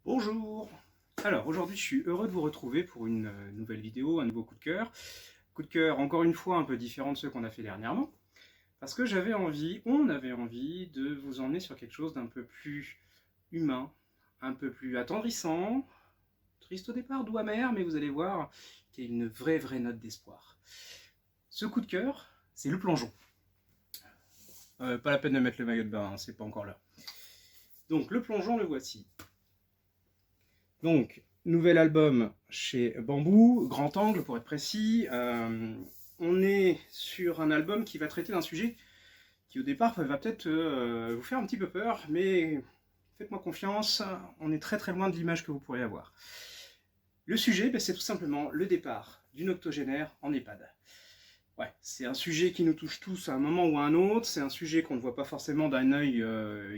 Bonjour! Alors aujourd'hui je suis heureux de vous retrouver pour une nouvelle vidéo, un nouveau coup de cœur. Coup de cœur encore une fois un peu différent de ceux qu'on a fait dernièrement, parce que on avait envie de vous emmener sur quelque chose d'un peu plus humain, un peu plus attendrissant, triste au départ, doux amer, mais vous allez voir qu'il y a une vraie note d'espoir. Ce coup de cœur, c'est le plongeon. Pas la peine de mettre le maillot de bain, hein, c'est pas encore là. Donc le plongeon, le voici. Donc, nouvel album chez Bambou, Grand Angle pour être précis. On est sur un album qui va traiter d'un sujet qui au départ va peut-être vous faire un petit peu peur, mais faites-moi confiance, on est très loin de l'image que vous pourriez avoir. Le sujet, c'est tout simplement le départ d'une octogénaire en EHPAD. Ouais, c'est un sujet qui nous touche tous à un moment ou à un autre, c'est un sujet qu'on ne voit pas forcément d'un œil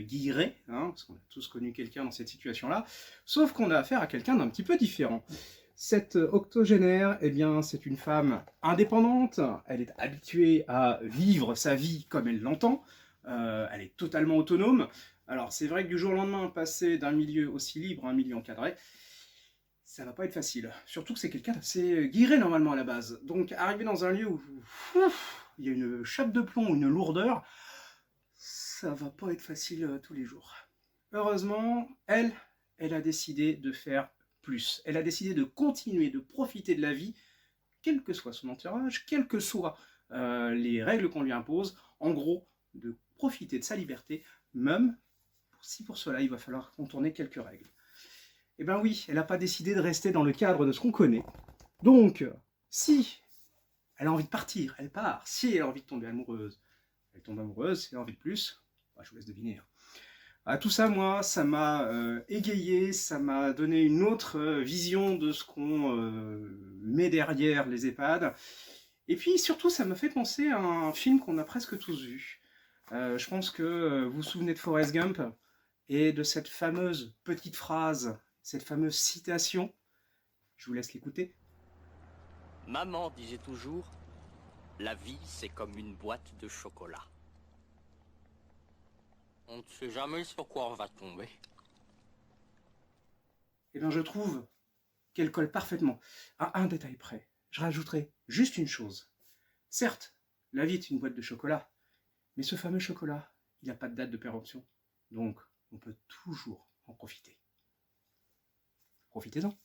guilleré, hein, parce qu'on a tous connu quelqu'un dans cette situation-là, sauf qu'on a affaire à quelqu'un d'un petit peu différent. Cette octogénaire, eh bien, c'est une femme indépendante, elle est habituée à vivre sa vie comme elle l'entend, elle est totalement autonome. Alors c'est vrai que du jour au lendemain, passer d'un milieu aussi libre à un milieu encadré, ça va pas être facile. Surtout que c'est quelqu'un d'assez guiré normalement à la base. Donc arriver dans un lieu où il y a une chape de plomb, une lourdeur, ça va pas être facile tous les jours. Heureusement, elle a décidé de faire plus. Elle a décidé de continuer de profiter de la vie, quel que soit son entourage, quelles que soient les règles qu'on lui impose. En gros, de profiter de sa liberté, même si pour cela il va falloir contourner quelques règles. Eh bien oui, elle n'a pas décidé de rester dans le cadre de ce qu'on connaît. Donc, si elle a envie de partir, elle part. Si elle a envie de tomber amoureuse, elle tombe amoureuse. Si elle a envie de plus, bah, je vous laisse deviner. Tout ça, moi, ça m'a égayé, ça m'a donné une autre vision de ce qu'on met derrière les EHPAD. Et puis surtout, ça m'a fait penser à un film qu'on a presque tous vu. Je pense que vous vous souvenez de Forrest Gump et de cette fameuse petite phrase, cette fameuse citation. Je vous laisse l'écouter. Maman disait toujours, la vie c'est comme une boîte de chocolat. On ne sait jamais sur quoi on va tomber. Eh bien, je trouve qu'elle colle parfaitement. À un détail près, je rajouterai juste une chose. Certes, la vie est une boîte de chocolat, mais ce fameux chocolat, il n'a pas de date de péremption. Donc, on peut toujours en profiter. Profitez-en.